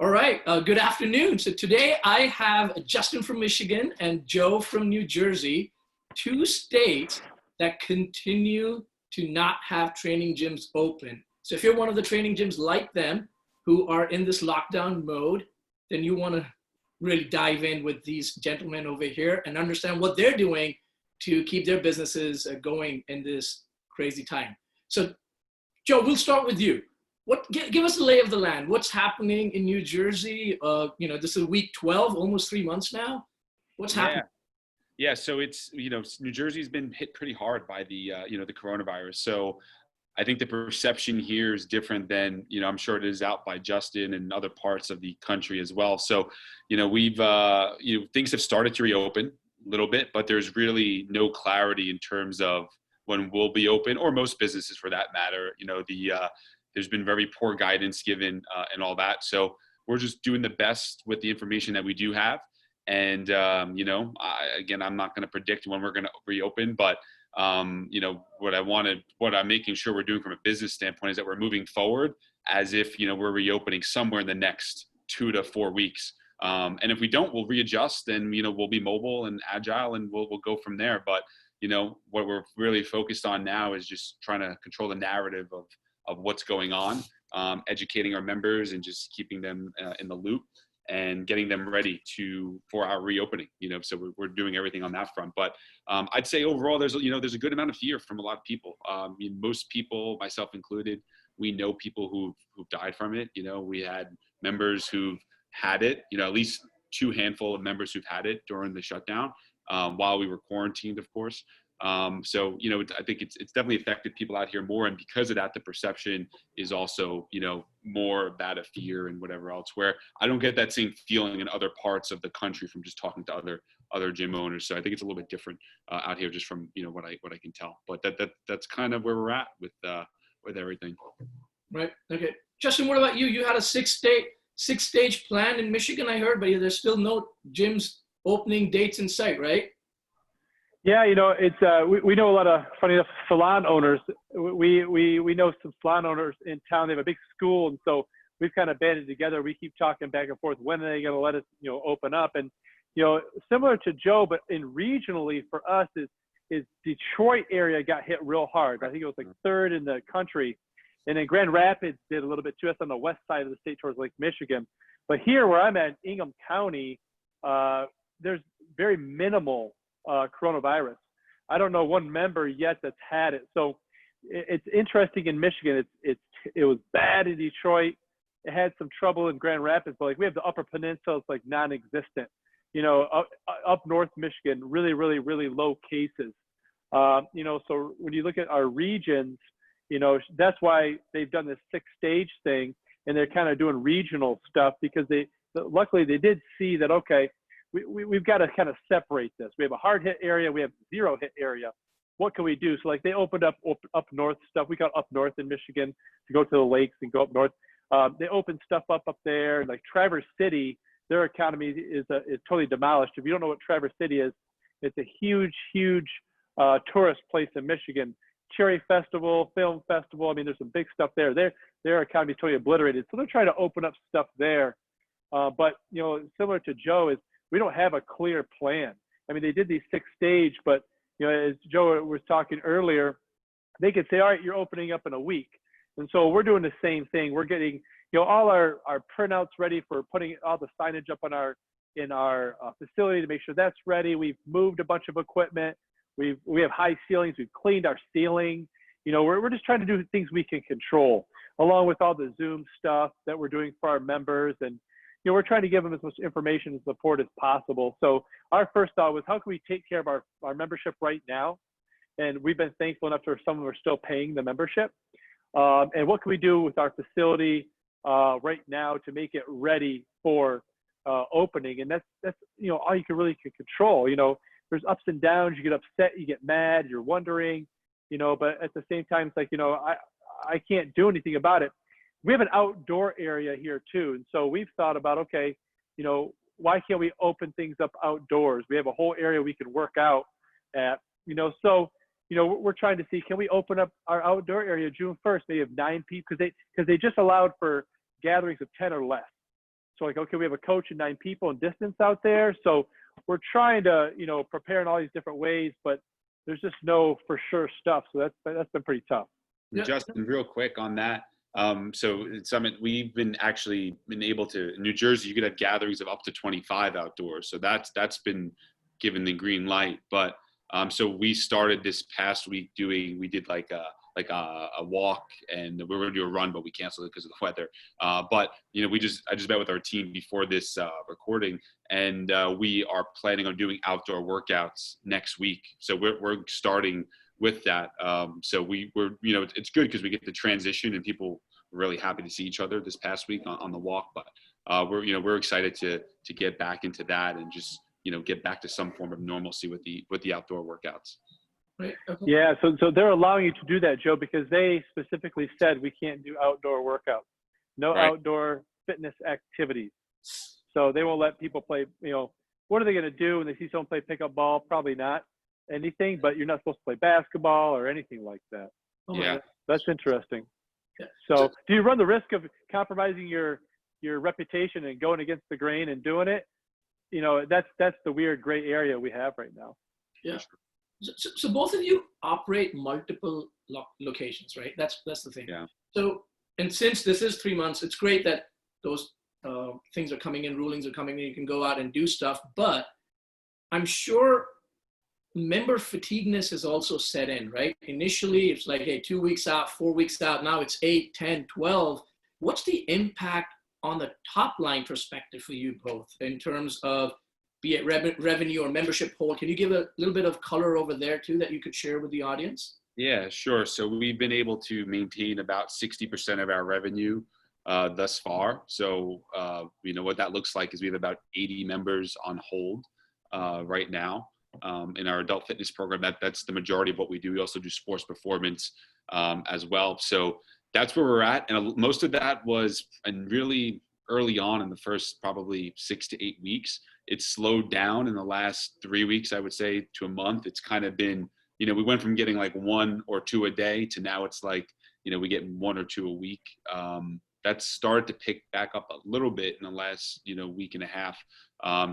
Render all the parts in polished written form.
All right, good afternoon. So today I have Justin from Michigan and Joe from New Jersey, two states that continue to not have training gyms open. So if you're one of the training gyms like them who are in this lockdown mode, then you want to really dive in with these gentlemen over here and understand what they're doing to keep their businesses going in this crazy time. So Joe, we'll start with you. Give us the lay of the land. What's happening in New Jersey? This is week 12, almost 3 months now. What's happening? Yeah. So it's, New Jersey's been hit pretty hard by the coronavirus. So I think the perception here is different than, I'm sure it is out by Justin and other parts of the country as well. So, we've, things have started to reopen a little bit, but there's really no clarity in terms of when we'll be open, or most businesses for that matter. There's been very poor guidance given and all that. So we're just doing the best with the information that we do have. And, again, I'm not going to predict when we're going to reopen, but, what I'm making sure we're doing from a business standpoint is that we're moving forward as if, we're reopening somewhere in the next 2 to 4 weeks. And if we don't, we'll readjust and, we'll be mobile and agile and we'll go from there. But, what we're really focused on now is just trying to control the narrative of what's going on, educating our members and just keeping them in the loop and getting them ready for our reopening. So we're doing everything on that front. But I'd say overall, there's a good amount of fear from a lot of people. Most people, myself included, we know people who've died from it. We had members who've had it. At least 2 handful of members who've had it during the shutdown while we were quarantined, of course. So, I think it's definitely affected people out here more. And because of that, the perception is also, more that of fear and whatever else, where I don't get that same feeling in other parts of the country from just talking to other gym owners. So I think it's a little bit different out here just from, what I can tell. But that's kind of where we're at with everything. Right. Okay. Justin, what about you? You had a 6-stage plan in Michigan, I heard, but there's still no gyms opening dates in sight, right? Yeah, it's we know a lot of, funny enough, salon owners. We know some salon owners in town. They have a big school, and so we've kind of banded together. We keep talking back and forth. When are they going to let us, open up? And similar to Joe, but regionally for us is Detroit area got hit real hard. I think it was like 3rd in the country, and then Grand Rapids did a little bit too. That's on the west side of the state towards Lake Michigan. But here where I'm at, Ingham County, there's very minimal coronavirus. I don't know one member yet that's had it. So it's interesting in Michigan. It was bad in Detroit. It had some trouble in Grand Rapids, but we have the Upper Peninsula. It's non-existent. Up north Michigan, really, really, really low cases. So when you look at our regions, that's why they've done this 6-stage thing, and they're kind of doing regional stuff because luckily they did see that, okay, we've got to kind of separate this. We have a hard hit area. We have 0 hit area. What can we do? So they opened up north stuff. We got up north in Michigan to go to the lakes and go up north. They opened stuff up there. Like Traverse City, their economy is totally demolished. If you don't know what Traverse City is, it's a huge, huge tourist place in Michigan. Cherry Festival, Film Festival. There's some big stuff there. Their economy is totally obliterated. So they're trying to open up stuff there. But, similar to Joe, is we don't have a clear plan. They did these 6-stage, but, as Joe was talking earlier, they could say, all right, you're opening up in a week. And so we're doing the same thing. We're getting, all our printouts ready for putting all the signage up in our facility to make sure that's ready. We've moved a bunch of equipment. We have high ceilings. We've cleaned our ceiling. We're just trying to do things we can control, along with all the Zoom stuff that we're doing for our members. And we're trying to give them as much information and support as possible. So our first thought was, how can we take care of our membership right now? And we've been thankful enough to some of them are still paying the membership. And what can we do with our facility right now to make it ready for opening? And that's all you can really control. There's ups and downs. You get upset, you get mad, you're wondering, but at the same time, it's I can't do anything about it. We have an outdoor area here too. And so we've thought about, okay, why can't we open things up outdoors? We have a whole area we can work out at, so, we're trying to see, can we open up our outdoor area June 1st, maybe have 9 people, because they just allowed for gatherings of 10 or less. So like, okay, we have a coach and 9 people and distance out there. So we're trying to, you know, prepare in all these different ways, but there's just no for sure stuff. So that's been pretty tough. Yeah. Justin, real quick on that. So at Summit, we've been able to, in New Jersey, you could have gatherings of up to 25 outdoors. So that's been given the green light. But so we started this past week we did like a walk, and we were going to do a run, but we canceled it because of the weather. But, you know, I just met with our team before this recording, and we are planning on doing outdoor workouts next week. So we're starting with that. So we're, you know, it's good because we get to transition, and people were really happy to see each other this past week on the walk. But we're excited to get back into that and just, you know, get back to some form of normalcy with the outdoor workouts. Right. Okay. Yeah. So they're allowing you to do that, Joe, because they specifically said we can't do outdoor workouts, no Right. outdoor fitness activities. So they won't let people play, you know, what are they going to do when they see someone play pickup ball? Probably not anything, but you're not supposed to play basketball or anything like that. Oh my Yeah. God. That's interesting. Yeah. So do you run the risk of compromising your reputation and going against the grain and doing it? You know, that's the weird gray area we have right now. Yeah. So both of you operate multiple locations, right? That's the thing. Yeah. So, and since this is 3 months, it's great that those things are coming in, rulings are coming in, you can go out and do stuff. But I'm sure member fatigueness has also set in, right? Initially, it's like, hey, 2 weeks out, 4 weeks out. Now it's 8, 10, 12. What's the impact on the top line perspective for you both in terms of be it revenue or membership hold? Can you give a little bit of color over there too that you could share with the audience? Yeah, sure. So we've been able to maintain about 60% of our revenue thus far. So, you know, what that looks like is we have about 80 members on hold right now in our adult fitness program. That's the majority of what we do. We also do sports performance as well. So that's where we're at. And most of that was really early on in the first probably 6 to 8 weeks. It's slowed down in the last 3 weeks, I would say, to a month. It's kind of been, you know, we went from getting like 1 or 2 a day to now it's like, you know, we get 1 or 2 a week. That's started to pick back up a little bit in the last, you know, week and a half.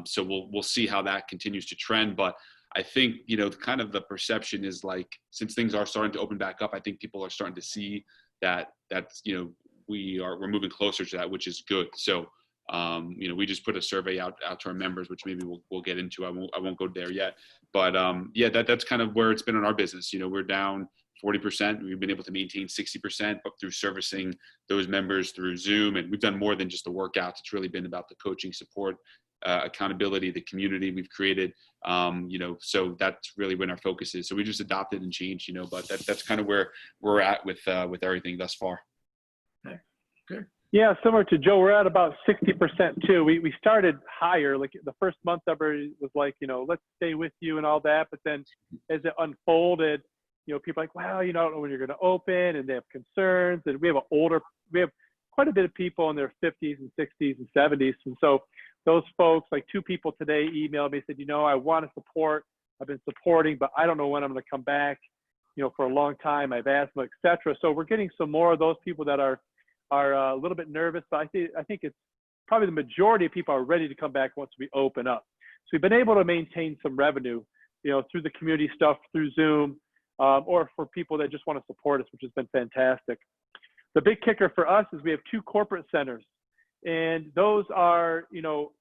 So we'll see how that continues to trend. But I think, you know, kind of the perception is like, since things are starting to open back up, I think people are starting to see that's, you know, we're moving closer to that, which is good. So, you know, we just put a survey out to our members, which maybe we'll get into. I won't go there yet, but yeah, that's kind of where it's been in our business. You know, we're down 40%. We've been able to maintain 60%, but through servicing those members through Zoom, and we've done more than just the workouts. It's really been about the coaching support, accountability, the community we've created. You know, so that's really when our focus is. So we just adopted and changed, you know, but that's kind of where we're at with everything thus far. Okay, good. Yeah, similar to Joe, we're at about 60% too. We started higher, like the first month everybody was like, you know, let's stay with you and all that. But then as it unfolded, you know, people are like, wow, you know, I don't know when you're going to open, and they have concerns. And we have quite a bit of people in their 50s and 60s and 70s. And so those folks, like 2 people today emailed me, said, you know, I want to support. I've been supporting, but I don't know when I'm going to come back, you know, for a long time. I've asthma, et cetera. So we're getting some more of those people that are a little bit nervous, but I think it's probably the majority of people are ready to come back once we open up. So we've been able to maintain some revenue, you know, through the community stuff, through Zoom, or for people that just want to support us, which has been fantastic. The big kicker for us is we have 2 corporate centers, and those are, you know,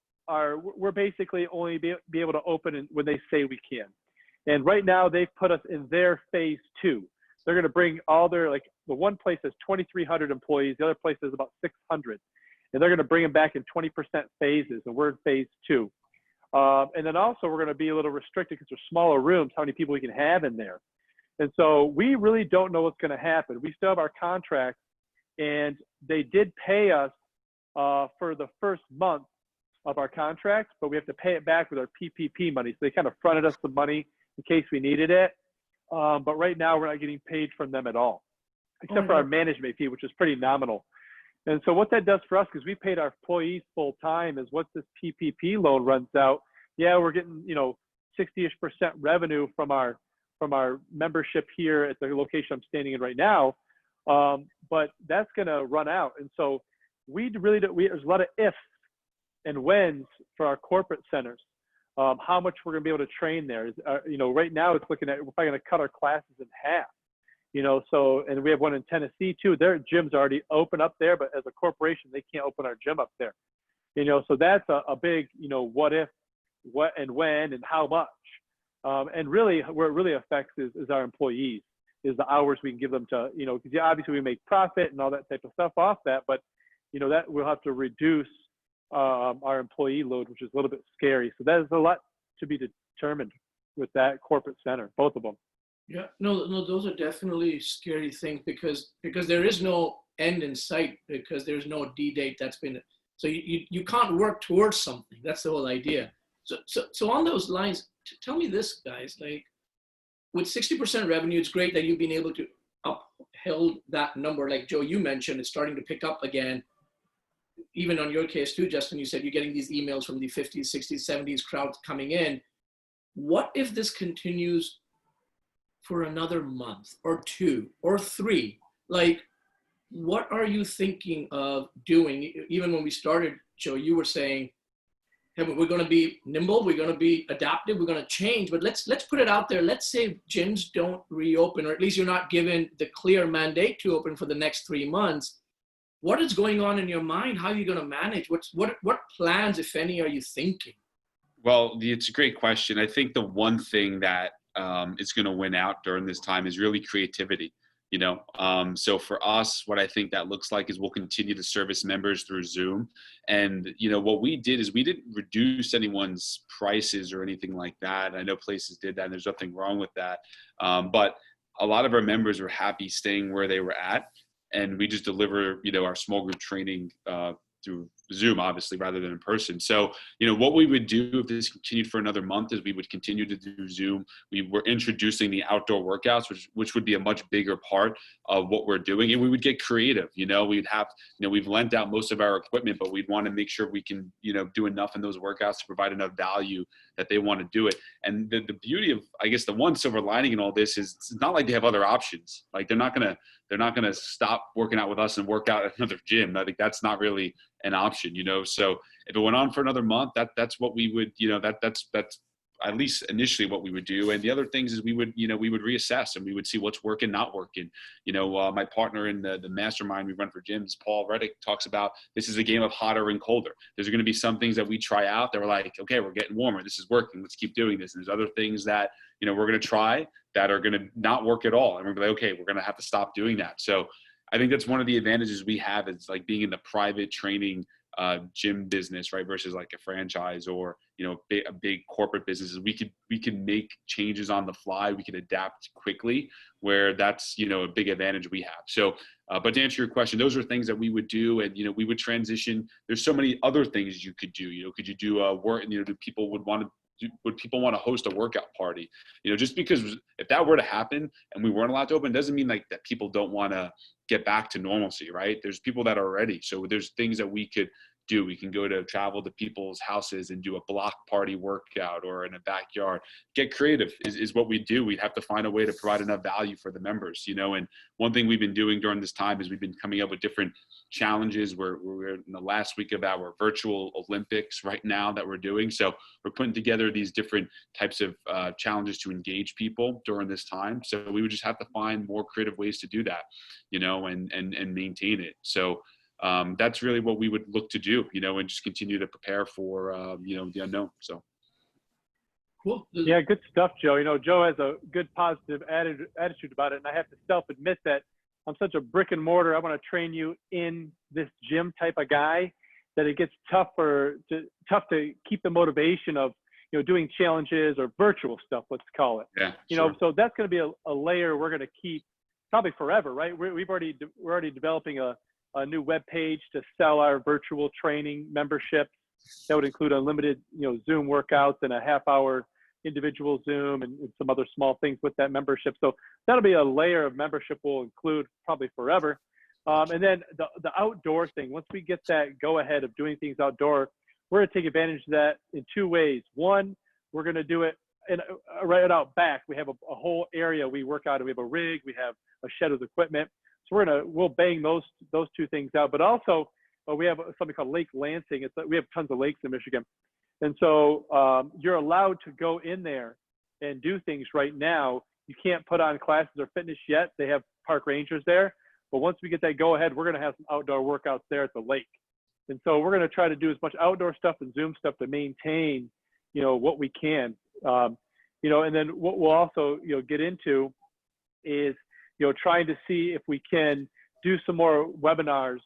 we're basically only be able to open when they say we can. And right now they've put us in their phase 2. They're going to bring all their, like, the one place has 2,300 employees. The other place is about 600. And they're going to bring them back in 20% phases. And we're in phase 2. And then also we're going to be a little restricted because there's smaller rooms, how many people we can have in there. And so we really don't know what's going to happen. We still have our contract, and they did pay us for the first month of our contract, but we have to pay it back with our PPP money. So they kind of fronted us some money in case we needed it. But right now we're not getting paid from them at all, except for our management fee, which is pretty nominal. And so what that does for us, because we paid our employees full time, is once this PPP loan runs out, yeah, we're getting, you know, 60-ish% revenue from our membership here at the location I'm standing in right now. But that's going to run out. And so we really don't, there's a lot of ifs and whens for our corporate centers. How much we're going to be able to train there. Right now it's looking at, we're probably going to cut our classes in half. And we have one in Tennessee too. Their gym's already open up there, but as a corporation, they can't open our gym up there. So that's a big, what if, what and when and how much. And really where it really affects is our employees, is the hours we can give them to, because obviously we make profit and all that type of stuff off that, but that we'll have to reduce our employee load, which is a little bit scary. So that is a lot to be determined with that corporate center, both of them. Yeah, no, those are definitely scary things because there is no end in sight, because there's no D-date that's been, so you can't work towards something. That's the whole idea. So on those lines, tell me this, guys, like with 60% revenue, it's great that you've been able to uphold that number. Like Joe, you mentioned, it's starting to pick up again. Even on your case too, Justin, you said you're getting these emails from the 50s, 60s, 70s crowds coming in. What if this continues for another month or 2 or 3? Like, what are you thinking of doing? Even when we started, Joe, you were saying, hey, we're going to be nimble, we're going to be adaptive, we're going to change, but let's put it out there. Let's say gyms don't reopen, or at least you're not given the clear mandate to open for the next 3 months. What is going on in your mind? How are you going to manage? What plans, if any, are you thinking? Well, it's a great question. I think the one thing that is going to win out during this time is really creativity. So for us, what I think that looks like is we'll continue to service members through Zoom. And, what we did is we didn't reduce anyone's prices or anything like that. I know places did that, and there's nothing wrong with that. But a lot of our members were happy staying where they were at. And we just deliver, our small group training through Zoom, obviously, rather than in person. So, what we would do if this continued for another month is we would continue to do Zoom. We were introducing the outdoor workouts, which would be a much bigger part of what we're doing. And we would get creative. We'd have, we've lent out most of our equipment, but we'd want to make sure we can, do enough in those workouts to provide enough value that they want to do it. And the beauty of, I guess, the one silver lining in all this is it's not like they have other options. Like they're not going to stop working out with us and work out at another gym. I think that's not really an option, So if it went on for another month, that's what we would, that's at least initially what we would do. And the other things is we would reassess and we would see what's working, not working. My partner in the mastermind we run for gyms, Paul Reddick, talks about this is a game of hotter and colder. There's going to be some things that we try out that we're like, okay, we're getting warmer. This is working. Let's keep doing this. And there's other things that, we're going to try that are going to not work at all. And we're going to be like, okay, we're going to have to stop doing that. So I think that's one of the advantages we have is like being in the private training gym business, right? Versus like a franchise or, a big corporate business. Is we can make changes on the fly. We can adapt quickly where that's, a big advantage we have. So, but to answer your question, those are things that we would do. And, we would transition. There's so many other things you could do, could you do work, would people want to host a workout party? Just because if that were to happen and we weren't allowed to open, doesn't mean like that people don't want to get back to normalcy, right? There's people that are ready. So there's things that we could do. We can travel to people's houses and do a block party workout or in a backyard. Get creative is what we do. We'd have to find a way to provide enough value for the members, and one thing we've been doing during this time is we've been coming up with different challenges. We're in the last week of our virtual Olympics right now that we're doing. So we're putting together these different types of challenges to engage people during this time. So we would just have to find more creative ways to do that, and maintain it. So that's really what we would look to do, and just continue to prepare for, the unknown. So. Cool. Yeah, good stuff, Joe. Joe has a good positive attitude about it. And I have to self-admit that I'm such a brick and mortar, I want to train you in this gym type of guy, that it gets tough to keep the motivation of, doing challenges or virtual stuff, let's call it. Yeah, sure. So that's going to be a layer we're going to keep probably forever, right? We're already developing a new web page to sell our virtual training membership. That would include unlimited, Zoom workouts and a half-hour individual Zoom and some other small things with that membership. So that'll be a layer of membership we'll include probably forever. And then the outdoor thing, once we get that go ahead of doing things outdoor, we're going to take advantage of that in 2 ways. One, we're going to do it right out back. We have a whole area we work out. We have a rig, we have a shed with equipment. So we'll bang those 2 things out. But also we have something called Lake Lansing. We have tons of lakes in Michigan. And so you're allowed to go in there and do things right now. You can't put on classes or fitness yet. They have park rangers there. But once we get that go ahead, we're going to have some outdoor workouts there at the lake. And so we're going to try to do as much outdoor stuff and Zoom stuff to maintain, what we can. And then what we'll also, get into is, trying to see if we can do some more webinars,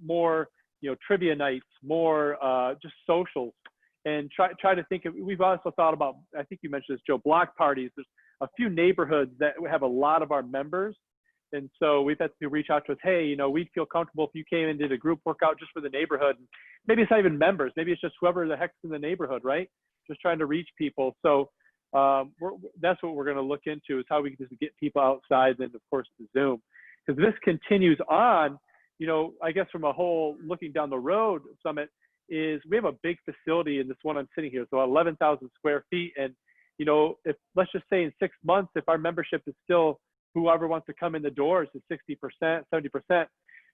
more, trivia nights, more just socials, and try to think of, we've also thought about, I think you mentioned this, Joe, block parties. There's a few neighborhoods that have a lot of our members. And so we've had to reach out to us, hey, we'd feel comfortable if you came and did a group workout just for the neighborhood. Maybe it's not even members. Maybe it's just whoever the heck's in the neighborhood, right? Just trying to reach people. So that's what we're going to look into, is how we can just get people outside, and of course the Zoom. Because this continues on, I guess from a whole looking down the road summit, is we have a big facility in this one I'm sitting here, so 11,000 square feet. And, if let's just say in 6 months, if our membership is still, whoever wants to come in the doors is 60%, 70%,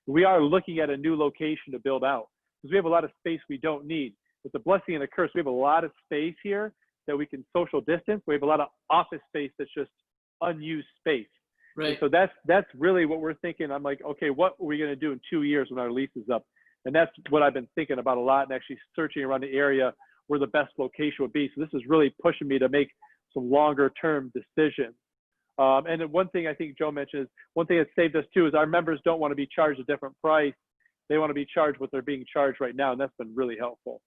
we are looking at a new location to build out, because we have a lot of space we don't need. It's a blessing and a curse. We have a lot of space here that we can social distance. We have a lot of office space that's just unused space. Right. And so that's really what we're thinking. I'm like, okay, what are we going to do in 2 years when our lease is up? And that's what I've been thinking about a lot, and actually searching around the area where the best location would be. So this is really pushing me to make some longer term decisions. And then one thing I think Joe mentioned is, one thing that saved us too is our members don't want to be charged a different price. They want to be charged what they're being charged right now. And that's been really helpful.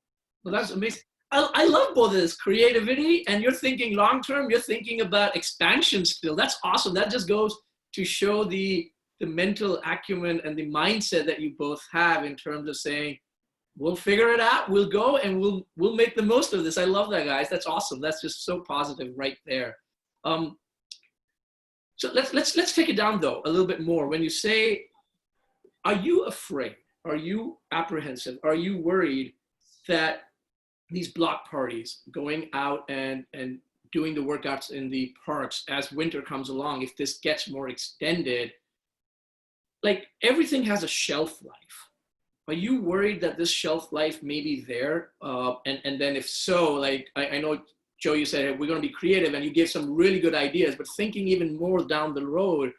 Well, that's amazing. I love both of this creativity, and you're thinking long-term, you're thinking about expansion still. That's awesome. That just goes to show the mental acumen and the mindset that you both have in terms of saying, we'll figure it out, we'll go, and we'll make the most of this. I love that, guys. That's awesome. That's just so positive right there. So let's take it down though a little bit more. When you say, are you afraid? Are you apprehensive? Are you worried that these block parties, going out and doing the workouts in the parks as winter comes along, if this gets more extended, like everything has a shelf life. Are you worried that this shelf life may be there? And then if so, like I know, Joe, you said, hey, we're going to be creative, and you gave some really good ideas, but thinking even more down the road,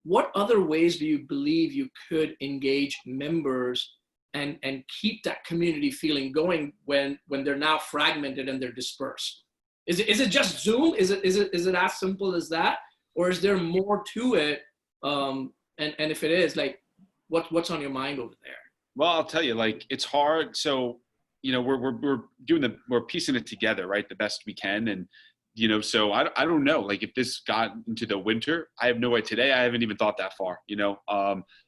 what other ways do you believe you could engage members and keep that community feeling going when they're now fragmented and they're dispersed? Is it just Zoom? Is it as simple as that? Or is there more to it? And if it is, like, what's on your mind over there? Well, I'll tell you, like, it's hard. So, we're piecing it together, right, the best we can. And, so I don't know, like, if this got into the winter, I have no way today. I haven't even thought that far,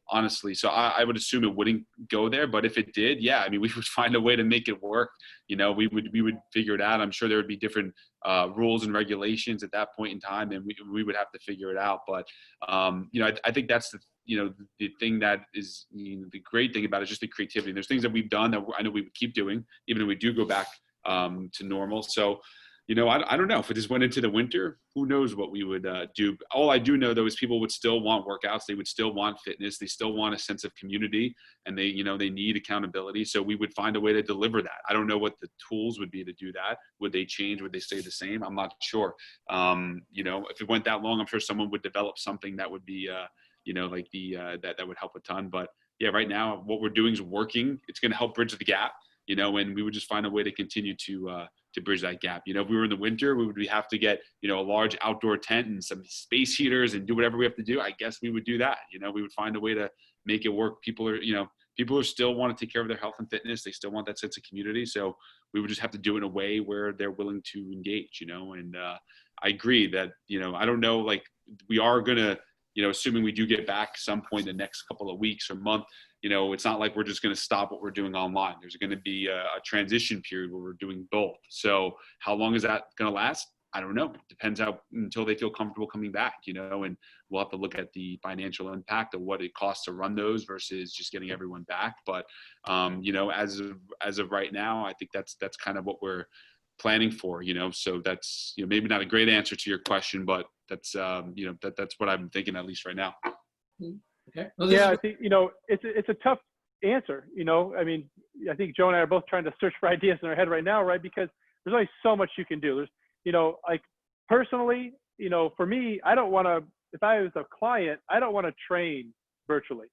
honestly. So I would assume it wouldn't go there, but if it did, yeah, I mean, we would find a way to make it work. We would figure it out. I'm sure there would be different rules and regulations at that point in time, and we would have to figure it out. But, I think that's the thing that is the great thing about it is just the creativity. There's things that we've done that I know we would keep doing, even if we do go back to normal. So, I don't know if it just went into the winter, who knows what we would do. All I do know though is people would still want workouts. They would still want fitness. They still want a sense of community, and they need accountability. So we would find a way to deliver that. I don't know what the tools would be to do that. Would they change? Would they stay the same? I'm not sure. If it went that long, I'm sure someone would develop something that would be, that would help a ton. But yeah, right now what we're doing is working. It's going to help bridge the gap, and we would just find a way to continue to bridge that gap. If we were in the winter, we would have to get, a large outdoor tent and some space heaters and do whatever we have to do. I guess we would do that. We would find a way to make it work. People are still want to take care of their health and fitness. They still want that sense of community. So we would just have to do it in a way where they're willing to engage, and I agree that, I don't know, like, we are going to, assuming we do get back some point in the next couple of weeks or month, it's not like we're just going to stop what we're doing online. There's going to be a transition period where we're doing both. So how long is that going to last? I don't know. It depends until they feel comfortable coming back, and we'll have to look at the financial impact of what it costs to run those versus just getting everyone back. But, as of right now, I think that's kind of what we're planning for, so that's, maybe not a great answer to your question, but that's, that's what I'm thinking, at least right now. Okay. Well, yeah, I think, it's a tough answer. I mean, I think Joe and I are both trying to search for ideas in our head right now, right? Because there's only so much you can do. There's, like personally, for me, I don't want to, if I was a client, I don't want to train virtually.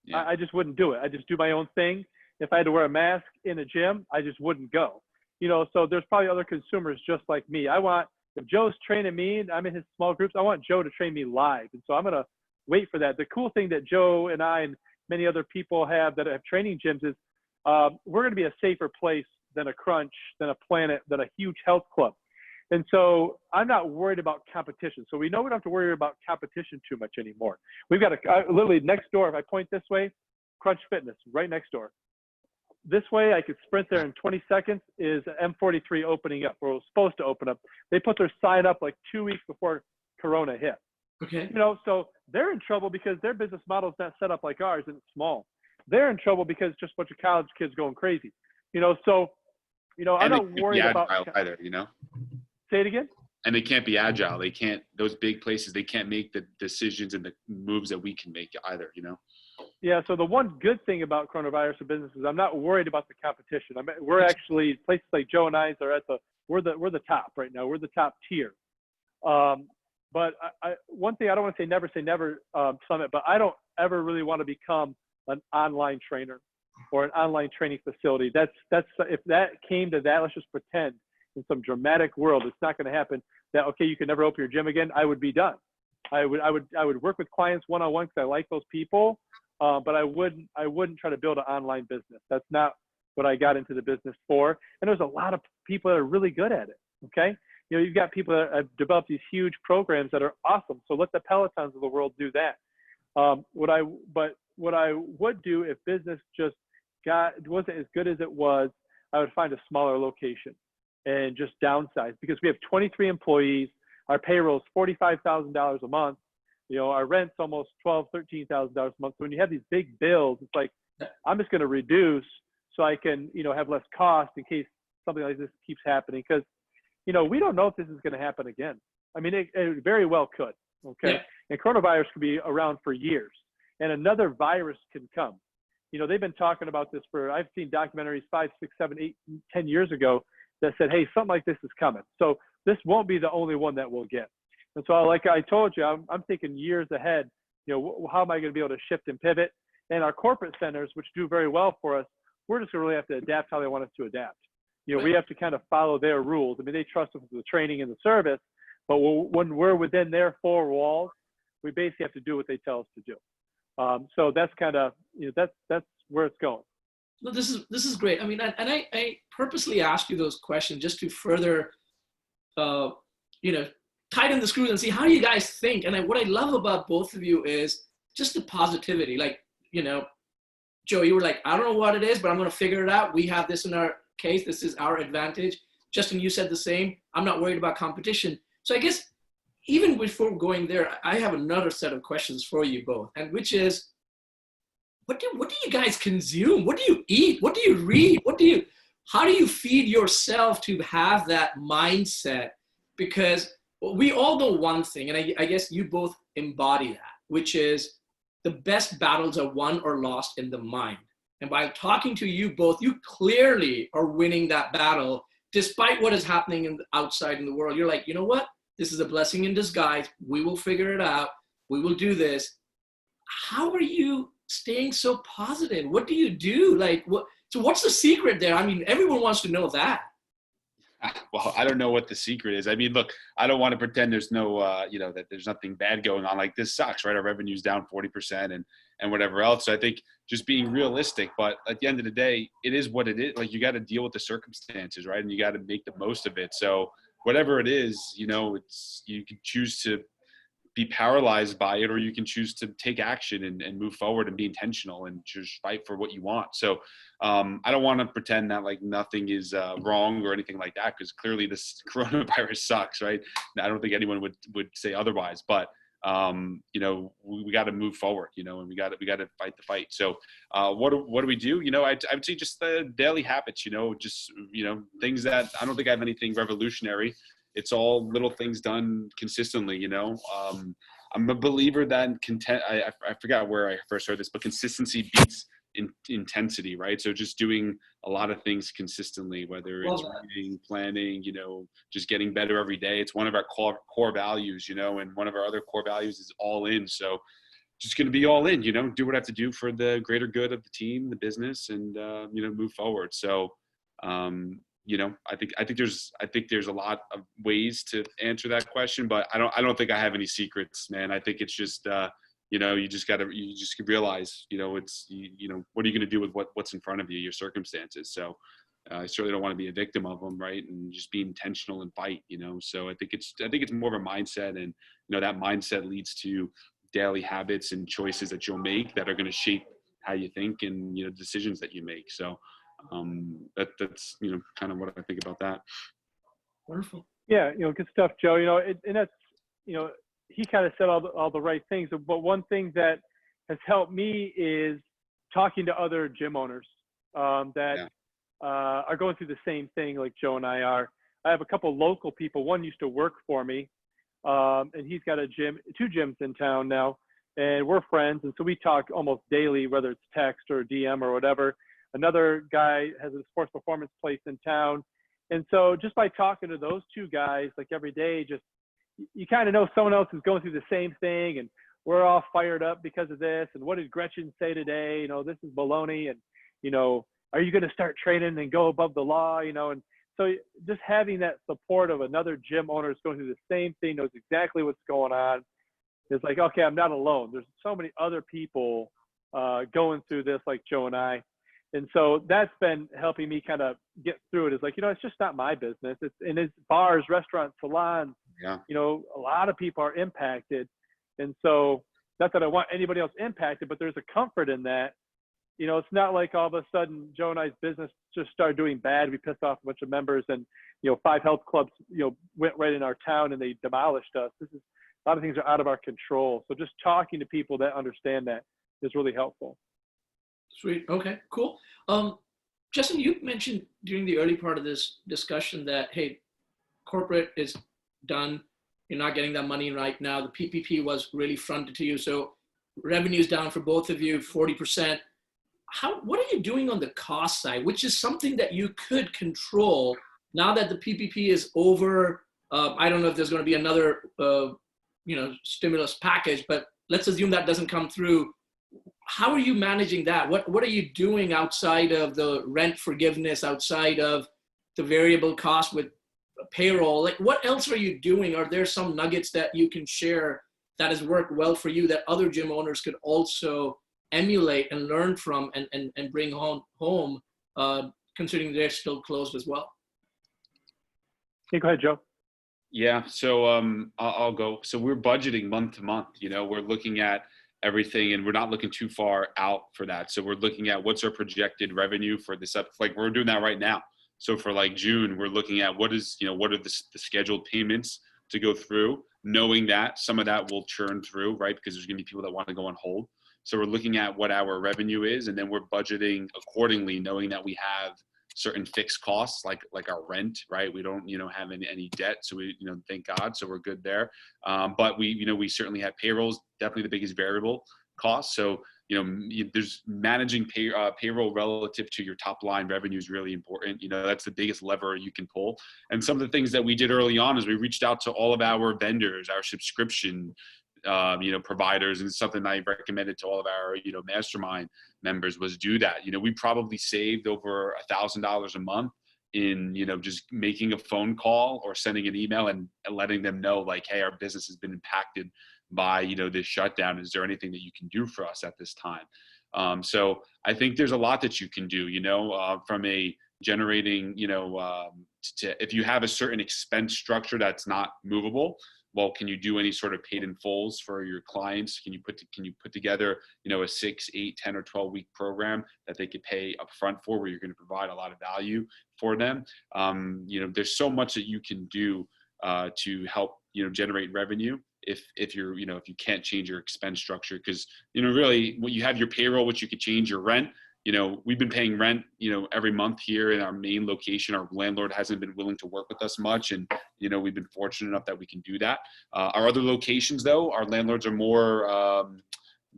Yeah. I just wouldn't do it. I just do my own thing. If I had to wear a mask in a gym, I just wouldn't go. So there's probably other consumers just like me. If Joe's training me and I'm in his small groups, I want Joe to train me live. And so I'm going to wait for that. The cool thing that Joe and I and many other people have that have training gyms is we're going to be a safer place than a Crunch, than a Planet, than a huge health club. And so I'm not worried about competition. So we know we don't have to worry about competition too much anymore. We've got literally next door, if I point this way, Crunch Fitness, right next door. This way, I could sprint there in 20 seconds, is M43 opening up, or it was supposed to open up. They put their sign up like 2 weeks before Corona hit. Okay. So they're in trouble because their business model is not set up like ours and it's small. They're in trouble because just a bunch of college kids going crazy. I'm not worried about either, Say it again? And they can't be agile. They can't, those big places, they can't make the decisions and the moves that we can make either, Yeah. So the one good thing about coronavirus for businesses, I'm not worried about the competition. We're actually, places like Joe and I are we're the top right now. We're the top tier. But one thing, I don't want to say never, Summit, but I don't ever really want to become an online trainer or an online training facility. That's if that came to that, let's just pretend in some dramatic world, it's not going to happen that, okay, you can never open your gym again. I would be done. I would work with clients one-on-one because I like those people. But I wouldn't try to build an online business. That's not what I got into the business for. And there's a lot of people that are really good at it. Okay. You've got people that have developed these huge programs that are awesome. So let the Pelotons of the world do that. What I would do if business just wasn't as good as it was, I would find a smaller location and just downsize, because we have 23 employees. Our payroll is $45,000 a month. Our rent's almost $13,000 a month. So when you have these big bills, it's like, I'm just going to reduce so I can, have less cost in case something like this keeps happening. Because, we don't know if this is going to happen again. I mean, it very well could. Okay. Yeah. And coronavirus could be around for years, and another virus can come. They've been talking about this I've seen documentaries 5, 6, 7, 8, 10 years ago that said, hey, something like this is coming. So this won't be the only one that we'll get. And so, like I told you, I'm thinking years ahead. How am I going to be able to shift and pivot? And our corporate centers, which do very well for us, we're just going to really have to adapt how they want us to adapt. We have to kind of follow their rules. I mean, they trust us with the training and the service, but when we're within their four walls, we basically have to do what they tell us to do. So that's kind of, that's where it's going. No, this is great. I mean, and I purposely asked you those questions just to further, tighten the screws and see how you guys think. And what I love about both of you is just the positivity. Like, Joe, you were like, I don't know what it is, but I'm going to figure it out. We have this in our case. This is our advantage. Justin, you said the same. I'm not worried about competition. So I guess even before going there, I have another set of questions for you both, and which is, what do you guys consume? What do you eat? What do you read? How do you feed yourself to have that mindset? Because we all know one thing, and I guess you both embody that, which is the best battles are won or lost in the mind. And by talking to you both, you clearly are winning that battle despite what is happening outside in the world. You're like, you know what? This is a blessing in disguise. We will figure it out. We will do this. How are you staying so positive? What do you do? So what's the secret there? I mean, everyone wants to know that. Well, I don't know what the secret is. I mean, look, I don't want to pretend there's no, that there's nothing bad going on. Like, this sucks, right? Our revenue's down 40% and whatever else. So I think just being realistic, but at the end of the day, it is what it is. Like, you got to deal with the circumstances, right? And you got to make the most of it. So whatever it is, you can choose to be paralyzed by it, or you can choose to take action and move forward and be intentional and just fight for what you want. So I don't want to pretend that like nothing is wrong or anything like that, because clearly this coronavirus sucks, right? I don't think anyone would say otherwise, but we got to move forward, and we got to fight the fight. So what do we do? I'd say just the daily habits, things that I don't think I have anything revolutionary. It's all little things done consistently, I'm a believer that I forgot where I first heard this, but consistency beats intensity, right? So just doing a lot of things consistently, whether it's reading, planning, just getting better every day. It's one of our core values, and one of our other core values is all in. So just going to be all in, do what I have to do for the greater good of the team, the business, and, move forward. So, I think there's a lot of ways to answer that question, but I don't think I have any secrets, man. I think it's just, you just realize, it's, what are you going to do with what's in front of you, your circumstances. So I certainly don't want to be a victim of them. Right. And just be intentional and fight, so I think it's more of a mindset, and, that mindset leads to daily habits and choices that you'll make that are going to shape how you think and, decisions that you make. So that's, kind of what I think about that. Wonderful. Yeah. Good stuff, Joe. And that's, he kind of said all the right things, but one thing that has helped me is talking to other gym owners that are going through the same thing like Joe and I are. I have a couple local people. One used to work for me, and he's got a gym, 2 gyms in town now, and we're friends. And so we talk almost daily, whether it's text or DM or whatever. Another guy has a sports performance place in town. And so just by talking to those 2 guys, like every day, just, you kind of know someone else is going through the same thing, and we're all fired up because of this. And what did Gretchen say today? This is baloney. And, are you going to start training and go above the law? And so just having that support of another gym owner is going through the same thing, knows exactly what's going on. It's like, okay, I'm not alone. There's so many other people going through this, like Joe and I. And so that's been helping me kind of get through it. It's like, it's just not my business. It's bars, restaurants, salons. Yeah. A lot of people are impacted. And so not that I want anybody else impacted, but there's a comfort in that. It's not like all of a sudden Joe and I's business just started doing bad. We pissed off a bunch of members, and, 5 health clubs, went right in our town and they demolished us. A lot of things are out of our control. So just talking to people that understand that is really helpful. Sweet. Okay, cool. Justin, you mentioned during the early part of this discussion that, hey, corporate is done. You're not getting that money right now. The PPP was really fronted to you. So revenue's down for both of you, 40%. What are you doing on the cost side, which is something that you could control now that the PPP is over? I don't know if there's going to be another, stimulus package, but let's assume that doesn't come through. How are you managing that? What are you doing outside of the rent forgiveness, outside of the variable cost with payroll? Like, what else are you doing? Are there some nuggets that you can share that has worked well for you that other gym owners could also emulate and learn from and bring home, considering they're still closed as well? Hey, go ahead, Joe. Yeah. So I'll go. So we're budgeting month to month. We're looking at everything, and we're not looking too far out for that. So we're looking at what's our projected revenue for this up. Like, we're doing that right now. So for like June, we're looking at what are the scheduled payments to go through, knowing that some of that will churn through, right? Because there's going to be people that want to go on hold. So we're looking at what our revenue is, and then we're budgeting accordingly, knowing that we have certain fixed costs like our rent, right? We don't, have any debt. So we, thank God. So we're good there. But we certainly have payrolls, definitely the biggest variable cost. So, there's managing payroll relative to your top line revenue is really important. That's the biggest lever you can pull. And some of the things that we did early on is we reached out to all of our vendors, our subscription providers, and something I recommended to all of our, mastermind members was do that. We probably saved over $1,000 a month in, just making a phone call or sending an email and letting them know, like, hey, our business has been impacted by, this shutdown. Is there anything that you can do for us at this time? So I think there's a lot that you can do, from a generating, if you have a certain expense structure that's not movable, well, can you do any sort of paid in fulls for your clients? Can you put together, a 6, 8, 10, or 12-week program that they could pay upfront for, where you're going to provide a lot of value for them? There's so much that you can do to help, generate revenue if you're, if you can't change your expense structure, because, really when you have your payroll, which you could change your rent. We've been paying rent, every month here in our main location. Our landlord hasn't been willing to work with us much. And, we've been fortunate enough that we can do that. Our other locations, though, our landlords are more,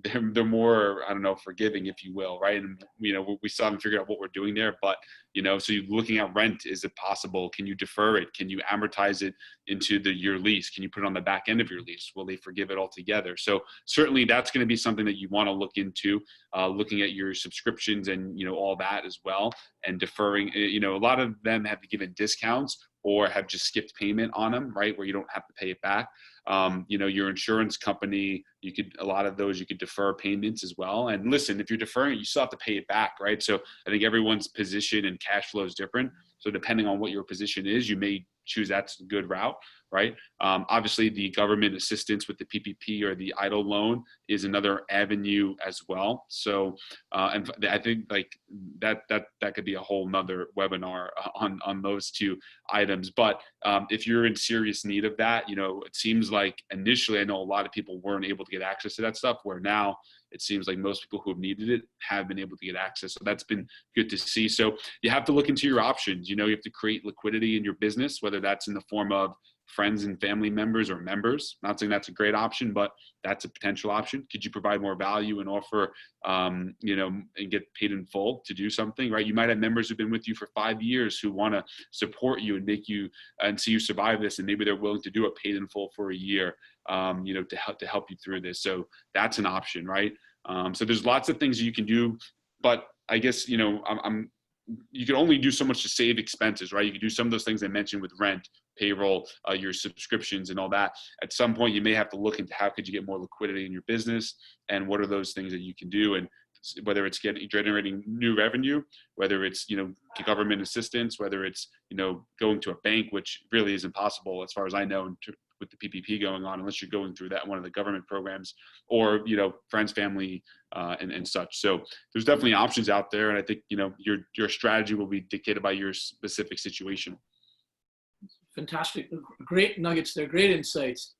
they're more, I don't know, forgiving, if you will, right? And we still haven't figured out what we're doing there, but so you're looking at rent. Is it possible? Can you defer it? Can you amortize it into your lease? Can you put it on the back end of your lease? Will they forgive it altogether? So certainly that's going to be something that you want to look into, looking at your subscriptions and all that as well, and deferring. A lot of them have given discounts or have just skipped payment on them, right, where you don't have to pay it back. Your insurance company, a lot of those you could defer payments as well. And listen, if you're deferring it, you still have to pay it back, right? So I think everyone's position and cash flow is different. So depending on what your position is, you may choose that's a good route, right? Obviously, the government assistance with the PPP or the EIDL loan is another avenue as well. So, and I think like that could be a whole nother webinar on those two items. But if you're in serious need of that, it seems like initially, I know a lot of people weren't able to get access to that stuff, where now it seems like most people who have needed it have been able to get access. So that's been good to see. So you have to look into your options. You have to create liquidity in your business, whether that's in the form of friends and family members or members. Not saying that's a great option, but that's a potential option. Could you provide more value and offer, and get paid in full to do something, right? You might have members who've been with you for 5 years who want to support you and make you and see you survive this. And maybe they're willing to do a paid in full for a year, to help you through this. So that's an option, right? So there's lots of things you can do, but I guess, you can only do so much to save expenses, right? You can do some of those things I mentioned with rent, payroll, your subscriptions and all that. At some point, you may have to look into how could you get more liquidity in your business, and what are those things that you can do, and whether it's generating new revenue, whether it's, government assistance, whether it's, going to a bank, which really is impossible as far as I know, with the PPP going on, unless you're going through that one of the government programs, or friends, family, and such. So there's definitely options out there, and I think your strategy will be dictated by your specific situation. Fantastic, great nuggets there, great insights.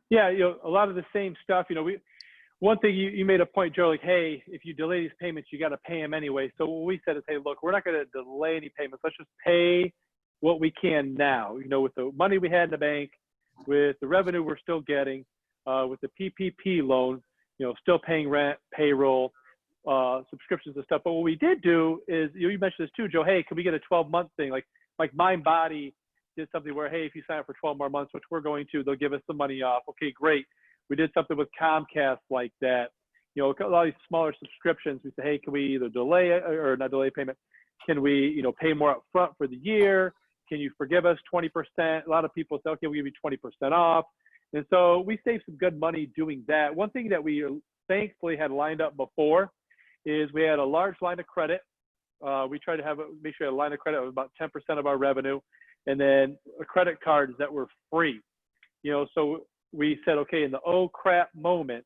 Yeah, a lot of the same stuff. One thing you made a point, Joe, like, hey, if you delay these payments, you got to pay them anyway. So what we said is, hey, look, we're not going to delay any payments. Let's just pay what we can now. With the money we had in the bank, with the revenue we're still getting, with the PPP loan, still paying rent, payroll, subscriptions and stuff. But what we did do is, you mentioned this too, Joe, hey, can we get a 12-month thing? Like MindBody did something where, hey, if you sign up for 12 more months, which we're going to, they'll give us some money off. Okay, great. We did something with Comcast like that. A lot of these smaller subscriptions, we say, hey, can we either delay it or not delay payment? Can we, pay more up front for the year? Can you forgive us 20%? A lot of people say, okay, we'll give you 20% off. And so we saved some good money doing that. One thing that we thankfully had lined up before is we had a large line of credit. We tried to make sure a line of credit was about 10% of our revenue, and then credit cards that were free. So we said, okay, in the oh crap moment,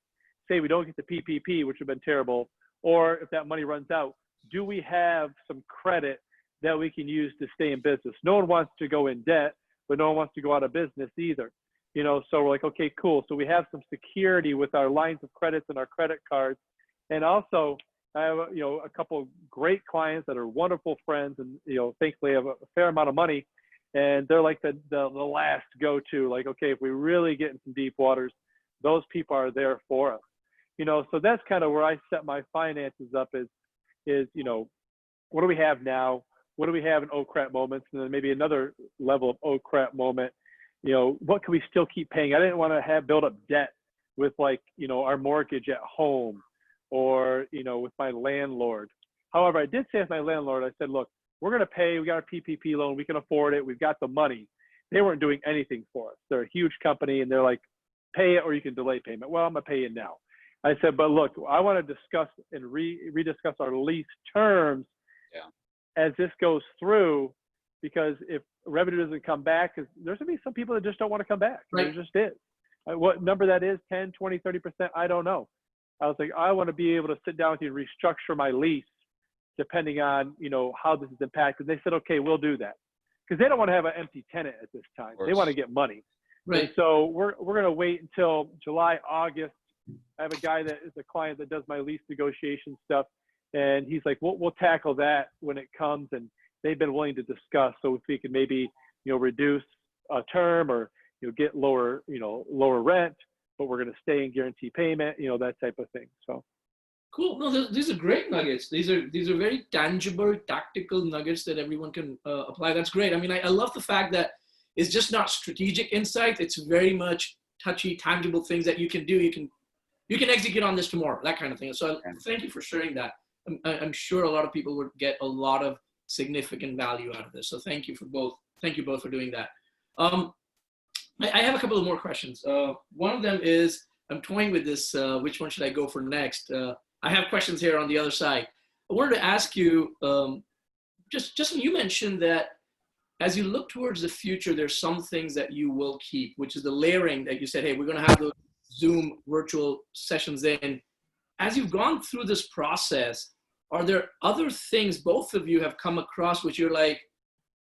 say we don't get the PPP, which would have been terrible, or if that money runs out, do we have some credit that we can use to stay in business? No one wants to go in debt, but no one wants to go out of business either. So we're like, okay, cool. So we have some security with our lines of credits and our credit cards. And also, I have, a couple of great clients that are wonderful friends, and, thankfully have a fair amount of money. And they're like the last go-to, like, okay, if we really get in some deep waters, those people are there for us. So that's kind of where I set my finances up is, what do we have now? What do we have in oh crap moments? And then maybe another level of oh crap moment, what can we still keep paying? I didn't want to build up debt with our mortgage at home, or, with my landlord. However, I did say with my landlord, I said, look, we're going to pay, we got our PPP loan, we can afford it, we've got the money. They weren't doing anything for us. They're a huge company, and they're like, pay it or you can delay payment. Well, I'm going to pay it now. I said, but look, I want to discuss and rediscuss our lease terms as this goes through, because if revenue doesn't come back, because there's going to be some people that just don't want to come back. Right. There just is. What number that is, 10, 20, 30%, I don't know. I was like, I want to be able to sit down with you and restructure my lease depending on, how this is impacted. They said, okay, we'll do that. Because they don't want to have an empty tenant at this time. They want to get money. Right. And so we're going to wait until July, August. I have a guy that is a client that does my lease negotiation stuff. And he's like, we'll tackle that when it comes. And they've been willing to discuss. So if we can maybe, reduce a term, or, get lower rent, but we're going to stay and guarantee payment, that type of thing. So. Cool. No, these are great nuggets. These are very tangible, tactical nuggets that everyone can apply. That's great. I mean, I love the fact that it's just not strategic insight. It's very much touchy, tangible things that you can do. You can execute on this tomorrow, that kind of thing. So thank you for sharing that. I'm sure a lot of people would get a lot of significant value out of this. So thank you both for doing that. I have a couple of more questions. One of them is, I'm toying with this, which one should I go for next? I have questions here on the other side. I wanted to ask you, Justin, you mentioned that as you look towards the future, there's some things that you will keep, which is the layering that you said, hey, we're going to have those Zoom virtual sessions in. As you've gone through this process, are there other things both of you have come across which you're like,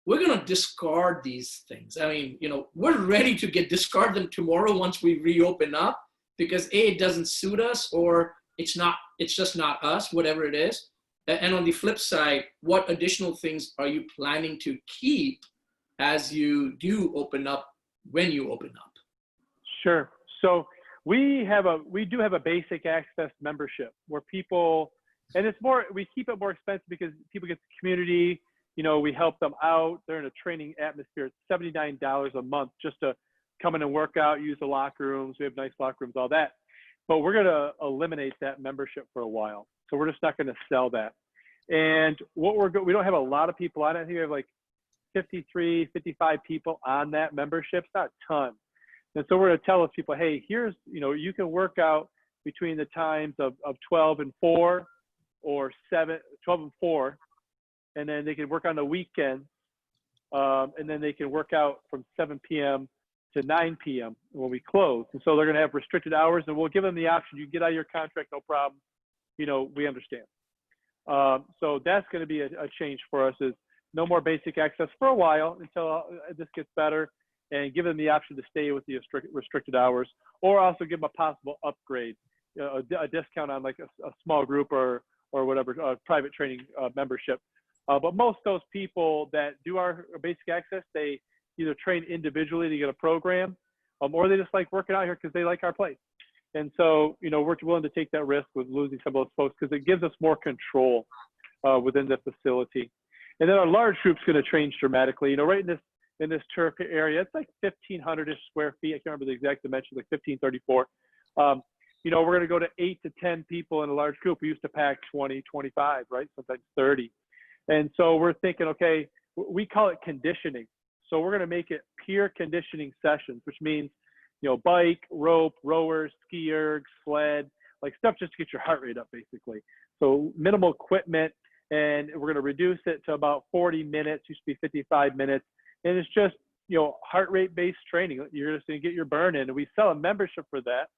we're going to discard these things? I mean, we're ready to discard them tomorrow once we reopen up because A, it doesn't suit us, or it's just not us, whatever it is. And on the flip side, what additional things are you planning to keep as you do open up, when you open up? Sure. So we do have a basic access membership where people, and we keep it more expensive because people get the community, we help them out. They're in a training atmosphere. It's $79 a month just to come in and work out, use the locker rooms. We have nice locker rooms, all that. But we're going to eliminate that membership for a while. So we're just not going to sell that. And we don't have a lot of people on it. I think we have like 53, 55 people on that membership. It's not a ton. And so we're going to tell those people, hey, here's, you can work out between the times of 12 and 4 or 12 and 4. And then they can work on the weekend. And then they can work out from 7 p.m. to 9 p.m. when we close. And so they're going to have restricted hours, and we'll give them the option. You can get out of your contract, no problem. We understand. So that's going to be a change for us, is no more basic access for a while until this gets better, and give them the option to stay with the restricted hours, or also give them a possible upgrade, a discount on like a small group or whatever, private training membership. But most of those people that do our basic access, they either train individually to get a program, or they just like working out here because they like our place. And so, we're willing to take that risk with losing some of those folks because it gives us more control within the facility. And then our large group's going to change dramatically. Right in this turf area, it's like 1,500-ish square feet. I can't remember the exact dimensions, like 1,534. We're going to go to 8 to 10 people in a large group. We used to pack 20, 25, right? Sometimes 30. And so we're thinking, okay, we call it conditioning. So we're going to make it peer conditioning sessions, which means, bike, rope, rowers, ski ergs, sled, like stuff just to get your heart rate up, basically. So minimal equipment, and we're going to reduce it to about 40 minutes, used to be 55 minutes. And it's just, heart rate based training. You're just going to get your burn in, and we sell a membership for that.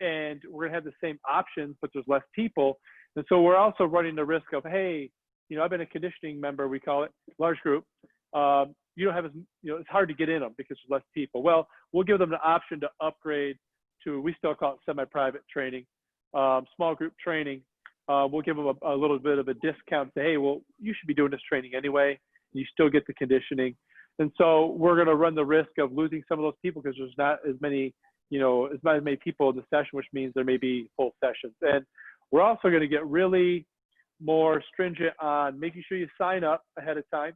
And we're going to have the same options, but there's less people. And so we're also running the risk of, hey, I've been a conditioning member, we call it, large group. You don't have as, it's hard to get in them because there's less people. Well, we'll give them the option to upgrade to, we still call it semi-private training, small group training. We'll give them a little bit of a discount. Say, hey, well, you should be doing this training anyway. You still get the conditioning. And so we're going to run the risk of losing some of those people because there's not as many, as not as many people in the session, which means there may be full sessions. And we're also going to get really more stringent on making sure you sign up ahead of time.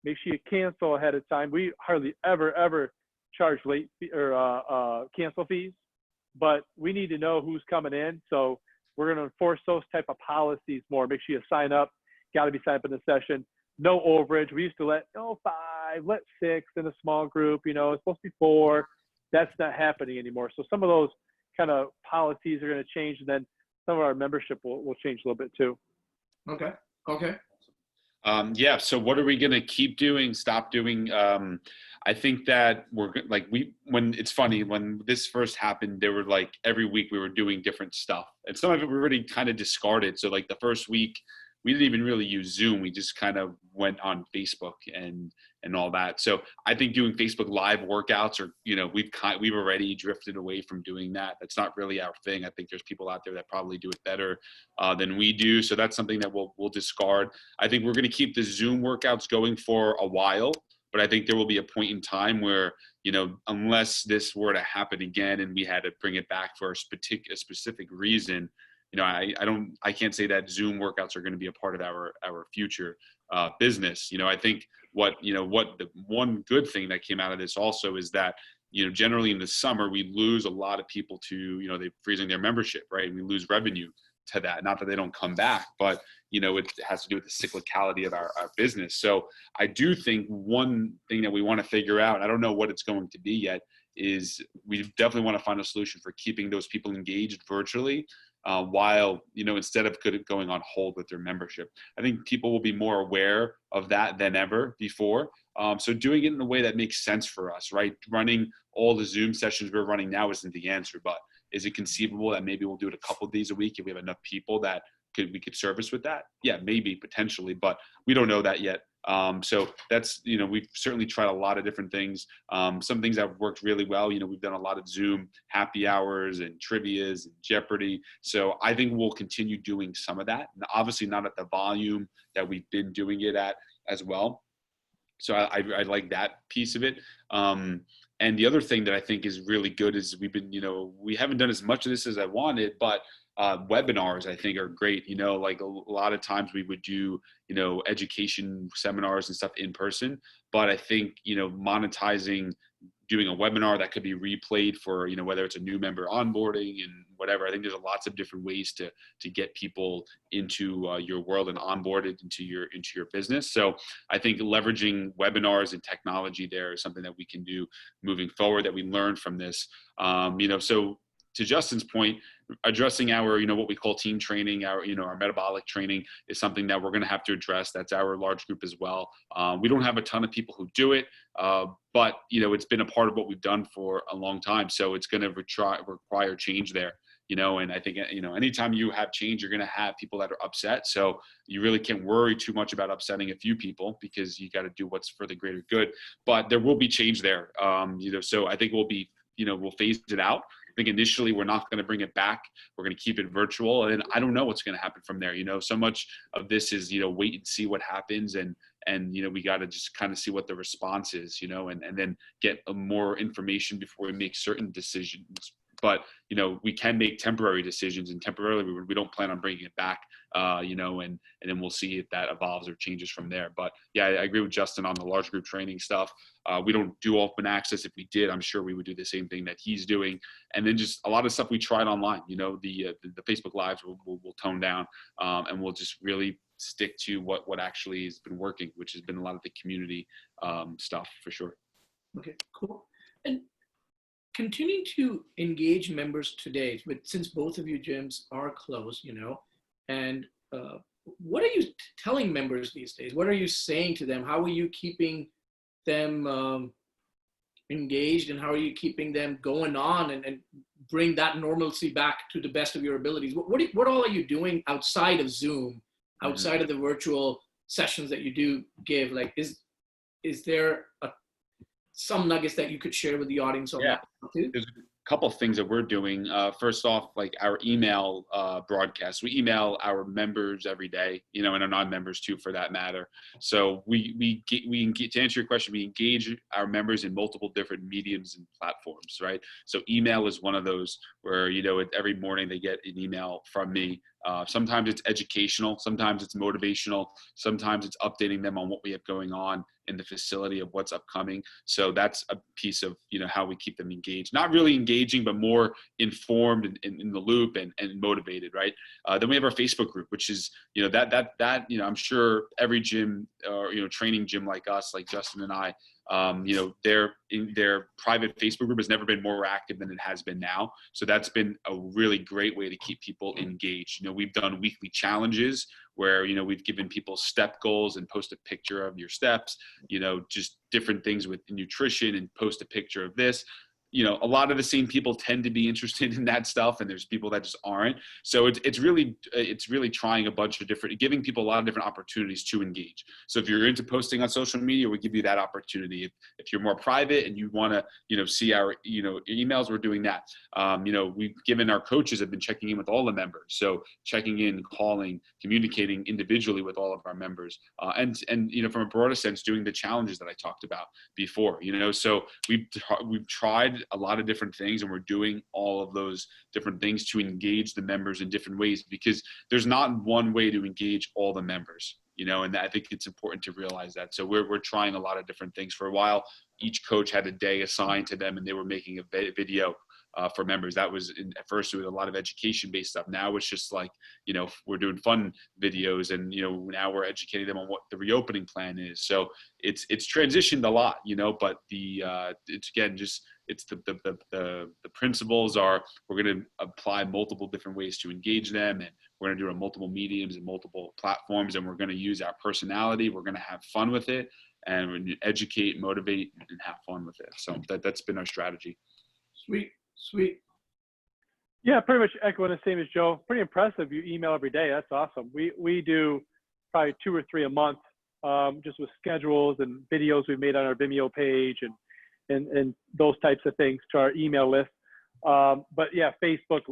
Make sure you cancel ahead of time. We hardly ever charge late or cancel fees, but we need to know who's coming in. So we're going to enforce those type of policies more. Make sure you sign up. Got to be signed up in the session. No overage. We used to let 5, let 6 in a small group. It's supposed to be 4. That's not happening anymore. So some of those kind of policies are going to change, and then some of our membership will change a little bit too. Okay. Yeah. So what are we going to keep doing, stop doing? I think that when it's funny, when this first happened, there were like every week we were doing different stuff, and some of it we already kind of discarded. So like the first week, we didn't even really use Zoom. We just kind of went on Facebook and all that. So I think doing Facebook Live workouts, or we've already drifted away from doing that. That's not really our thing. I think there's people out there that probably do it better than we do. So that's something that we'll discard. I think we're going to keep the Zoom workouts going for a while, but I think there will be a point in time where, unless this were to happen again and we had to bring it back for a specific reason, I can't say that Zoom workouts are going to be a part of our future business. I think what the one good thing that came out of this also is that, generally in the summer, we lose a lot of people to, they're freezing their membership, right? And we lose revenue to that. Not that they don't come back, but, it has to do with the cyclicality of our business. So I do think one thing that we want to figure out, I don't know what it's going to be yet, is we definitely want to find a solution for keeping those people engaged virtually, while, instead of going on hold with their membership. I think people will be more aware of that than ever before. So doing it in a way that makes sense for us, right? Running all the Zoom sessions we're running now isn't the answer, but is it conceivable that maybe we'll do it a couple of days a week if we have enough people that we could service with that? Yeah, maybe, potentially, but we don't know that yet. So that's, we've certainly tried a lot of different things. Some things that have worked really well. We've done a lot of Zoom happy hours and trivias and Jeopardy. So I think we'll continue doing some of that. And obviously not at the volume that we've been doing it at as well. So I like that piece of it. And the other thing that I think is really good is we haven't done as much of this as I wanted, but webinars I think are great. Like a lot of times we would do, education seminars and stuff in person, but I think, monetizing, doing a webinar that could be replayed for, whether it's a new member onboarding and whatever. I think there's lots of different ways to get people into your world and onboarded into your business. So I think leveraging webinars and technology there is something that we can do moving forward that we learned from this. So to Justin's point, addressing our, what we call team training, our metabolic training is something that we're going to have to address. That's our large group as well. We don't have a ton of people who do it, but, it's been a part of what we've done for a long time. So it's going to require change there, and I think, anytime you have change, you're going to have people that are upset. So you really can't worry too much about upsetting a few people because you got to do what's for the greater good, but there will be change there. So I think we'll phase it out. I think initially we're not going to bring it back. We're going to keep it virtual, and I don't know what's going to happen from there. So much of this is, wait and see what happens, and we got to just kind of see what the response is, and then get more information before we make certain decisions. But, we can make temporary decisions, and temporarily we don't plan on bringing it back, and then we'll see if that evolves or changes from there. But yeah, I agree with Justin on the large group training stuff. We don't do open access. If we did, I'm sure we would do the same thing that he's doing. And then just a lot of stuff we tried online, the Facebook Lives we'll tone down, and we'll just really stick to what actually has been working, which has been a lot of the community stuff for sure. Okay, cool. And continuing to engage members today, but since both of your gyms are closed, and what are you telling members these days? What are you saying to them? How are you keeping them engaged, and how are you keeping them going on and bring that normalcy back to the best of your abilities? What all are you doing outside of Zoom, outside of the virtual sessions that you do give? Like, is there some nuggets that you could share with the audience on that too? There's a couple of things that we're doing. First off, like our email broadcast. We email our members every day, and our non-members too, for that matter. So we to answer your question, we engage our members in multiple different mediums and platforms, right? So email is one of those where, every morning they get an email from me. Sometimes it's educational, sometimes it's motivational, sometimes it's updating them on what we have going on in the facility of what's upcoming. So that's a piece of, how we keep them engaged, not really engaging, but more informed and in the loop and motivated, right? Then we have our Facebook group, which is, I'm sure every gym or, training gym like us, like Justin and I, their private Facebook group has never been more active than it has been now. So that's been a really great way to keep people engaged. We've done weekly challenges where, we've given people step goals and post a picture of your steps, just different things with nutrition and post a picture of this. a lot of the same people tend to be interested in that stuff, and there's people that just aren't. So it's really trying a bunch of different, giving people a lot of different opportunities to engage. So if you're into posting on social media, we give you that opportunity. If you're more private and you want to, see our, emails, we're doing that. We've given, our coaches have been checking in with all the members. So checking in, calling, communicating individually with all of our members, and from a broader sense, doing the challenges that I talked about before. So we've tried a lot of different things, and we're doing all of those different things to engage the members in different ways, because there's not one way to engage all the members, and I think it's important to realize that. So we're trying a lot of different things. For a while, each coach had a day assigned to them, and they were making a video for members. That was at first, it was a lot of education-based stuff. Now it's just like, we're doing fun videos, and now we're educating them on what the reopening plan is. So it's transitioned a lot, but it's again just, it's the principles are, we're going to apply multiple different ways to engage them, and we're going to do it on multiple mediums and multiple platforms, and we're going to use our personality. We're going to have fun with it, and we're going to educate, motivate, and have fun with it. So that's been our strategy. Sweet. Yeah, pretty much echoing the same as Joe. Pretty impressive. You email every day. That's awesome. We do probably 2 or 3 a month, just with schedules and videos we've made on our Vimeo page and those types of things to our email list. But yeah, Facebook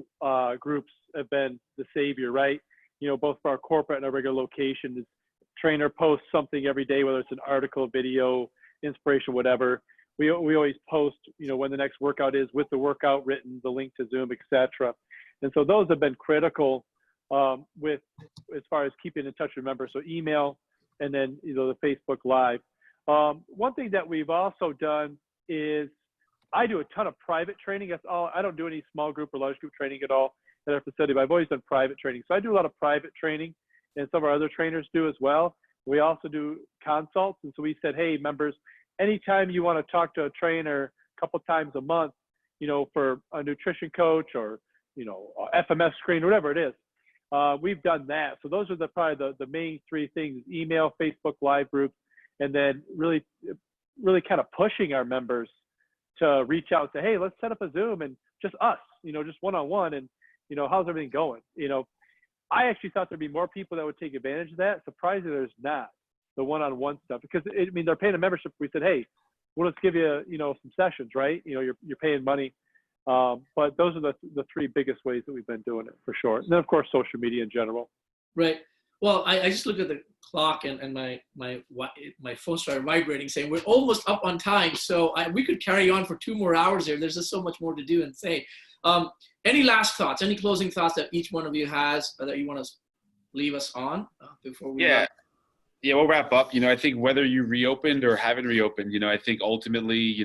groups have been the savior, right? Both for our corporate and our regular location. Is trainer posts something every day, whether it's an article, video, inspiration, whatever. We always post, when the next workout is, with the workout written, the link to Zoom, etc. And so those have been critical with, as far as keeping in touch with members. So email, and then the Facebook Live. One thing that we've also done is, I do a ton of private training. That's all. I don't do any small group or large group training at all at our facility, but I've always done private training. So I do a lot of private training, and some of our other trainers do as well. We also do consults. And so we said, hey, members, anytime you want to talk to a trainer a couple times a month, for a nutrition coach or, FMS screen, whatever it is, we've done that. So those are probably the main 3 things: email, Facebook Live groups, and then really kind of pushing our members to reach out and say, hey, let's set up a Zoom and just us, just one-on-one, and, how's everything going? I actually thought there'd be more people that would take advantage of that. Surprisingly, there's not. The one-on-one stuff, because they're paying a membership. We said, hey, we'll just give you, some sessions, right? You're paying money. But those are the 3 biggest ways that we've been doing it, for sure. And then of course, social media in general. Right. Well, I just looked at the clock, and my phone started vibrating, saying we're almost up on time. So we could carry on for 2 more hours here. There's just so much more to do and say. Any last thoughts, any closing thoughts that each one of you has that you want to leave us on before we wrap? Yeah, we'll wrap up. I think whether you reopened or haven't reopened, I think ultimately,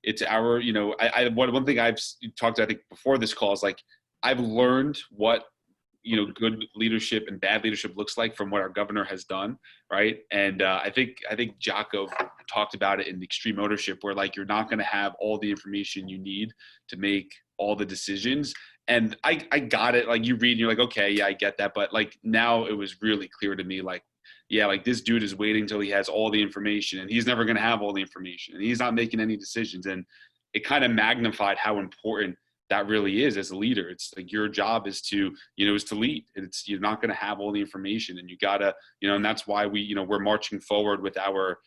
it's our, one thing I've talked to, I think before this call, is like, I've learned what, good leadership and bad leadership looks like from what our governor has done. Right. And I think Jocko talked about it in Extreme Ownership, where like, you're not going to have all the information you need to make all the decisions. And I got it. Like, you read and you're like, okay, yeah, I get that. But like, now it was really clear to me, like, yeah, like, this dude is waiting till he has all the information, and he's never going to have all the information, and he's not making any decisions. And it kind of magnified how important that really is as a leader. It's like, your job is to, is to lead. You're not going to have all the information, and you gotta, and that's why we're marching forward with our,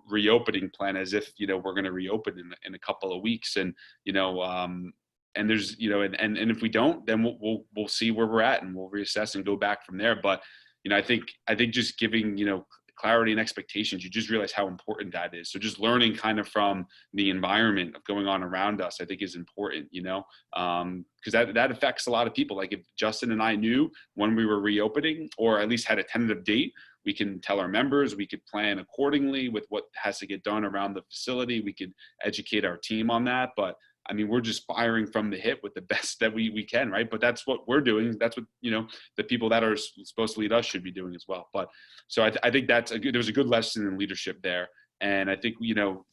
reopening plan as if, we're going to reopen in a couple of weeks. And, and there's, and if we don't, then we'll see where we're at, and we'll reassess and go back from there. But, I think just giving, clarity and expectations, you just realize how important that is. So just learning kind of from the environment of going on around us, I think is important, because that affects a lot of people. Like, if Justin and I knew when we were reopening, or at least had a tentative date, we can tell our members, we could plan accordingly with what has to get done around the facility. We could educate our team on that. But I mean, we're just firing from the hip with the best that we can, right? But that's what we're doing. That's what, the people that are supposed to lead us should be doing as well. But so I think there was a good lesson in leadership there. And I think,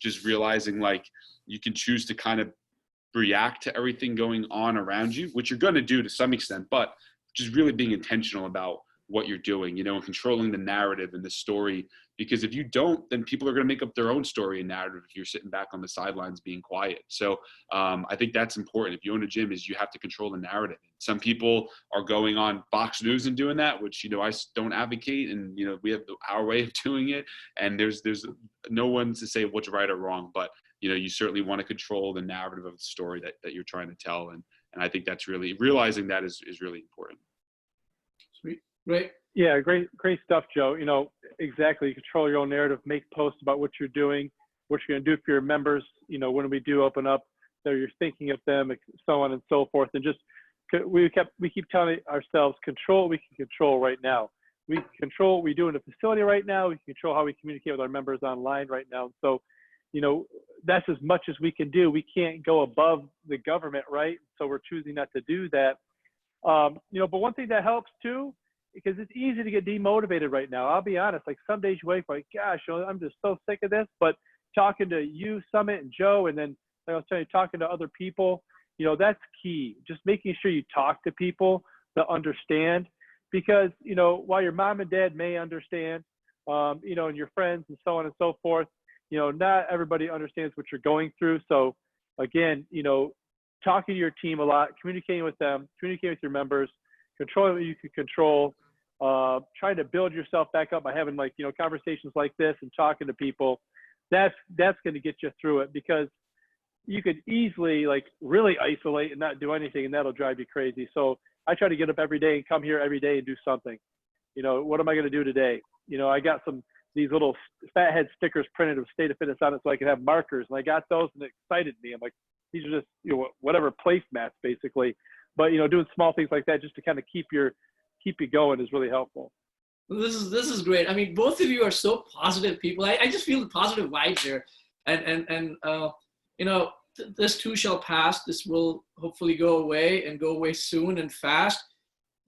just realizing, like, you can choose to kind of react to everything going on around you, which you're going to do to some extent, but just really being intentional about what you're doing, and controlling the narrative and the story. Because if you don't, then people are going to make up their own story and narrative if you're sitting back on the sidelines being quiet. So I think that's important. If you own a gym, is you have to control the narrative. Some people are going on Fox News and doing that, which, I don't advocate. And, we have our way of doing it. And there's no one to say what's right or wrong. But, you certainly want to control the narrative of the story that you're trying to tell. And I think that's really, realizing that is really important. Sweet. Great. Yeah, great stuff, Joe. Exactly. Control your own narrative, make posts about what you're doing, what you're going to do for your members, when we do open up, so you're thinking of them, so on and so forth. And just, we keep telling ourselves, control what we can control right now. We can control what we do in the facility right now. We can control how we communicate with our members online right now. So, that's as much as we can do. We can't go above the government, right? So we're choosing not to do that. But one thing that helps too, because it's easy to get demotivated right now. I'll be honest, like some days you wake up like, gosh, I'm just so sick of this. But talking to you, Summit, and Joe, and then like I was telling you, talking to other people, that's key. Just making sure you talk to people that understand, because, while your mom and dad may understand, and your friends and so on and so forth, not everybody understands what you're going through. So again, talking to your team a lot, communicating with them, communicating with your members, controlling what you can control, trying to build yourself back up by having conversations like this and talking to people. That's going to get you through it, because you could easily really isolate and not do anything, and that'll drive you crazy. So I try to get up every day and come here every day and do something. What am I going to do today? I got these little fathead stickers printed with State of Fitness on it so I can have markers, and I got those, and it excited me. I'm like, these are just whatever placemats basically, but doing small things like that just to kind of keep you going is really helpful. This is great. I mean, both of you are so positive people. I just feel the positive vibes here, and this too shall pass. This will hopefully go away and go away soon and fast.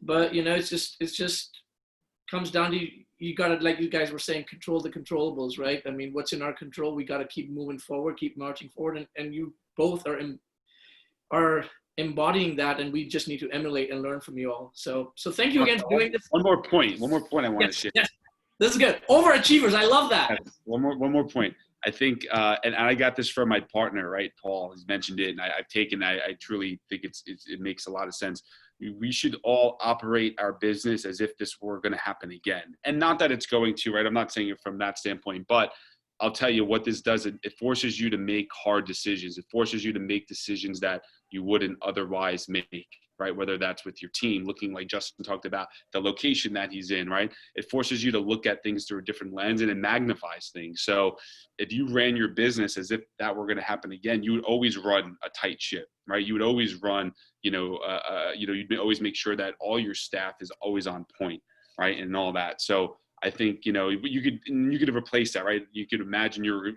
But it's just comes down to you got to, like you guys were saying, control the controllables, right? I mean, what's in our control, we got to keep moving forward, keep marching forward, and you both are embodying that, and we just need to emulate and learn from you all. So thank you again for doing this. One more point I want to share. Yes, this is good. Overachievers, I love that. One more point. I think, and I got this from my partner, right? Paul has mentioned it, and I truly think it makes a lot of sense. We should all operate our business as if this were going to happen again. And not that it's going to, right? I'm not saying it from that standpoint, but I'll tell you what this does. It forces you to make hard decisions. It forces you to make decisions that you wouldn't otherwise make, right? Whether that's with your team, looking like Justin talked about, the location that he's in, right? It forces you to look at things through a different lens, and it magnifies things. So if you ran your business as if that were going to happen again, you would always run a tight ship, right? You would always run, you'd always make sure that all your staff is always on point, right? And all that. So I think, you could replace that, right? You could imagine you're,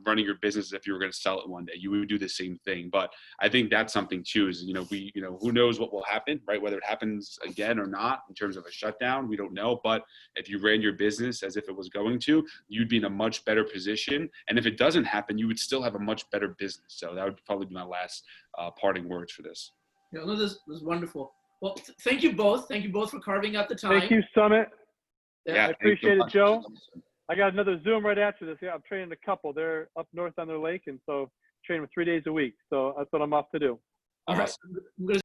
running your business as if you were going to sell it one day. You would do the same thing. But I think that's something too, is, who knows what will happen, right? Whether it happens again or not in terms of a shutdown, we don't know. But if you ran your business as if it was going to, you'd be in a much better position. And if it doesn't happen, you would still have a much better business. So that would probably be my last parting words for this. Yeah, no, this is wonderful. Well, thank you both. Thank you both for carving out the time. Thank you, Summit. Yeah, I appreciate it, Joe. I got another Zoom right after this. Yeah, I'm training a couple. They're up north on their lake, and so training 3 days a week. So that's what I'm off to do. All right. I'm going to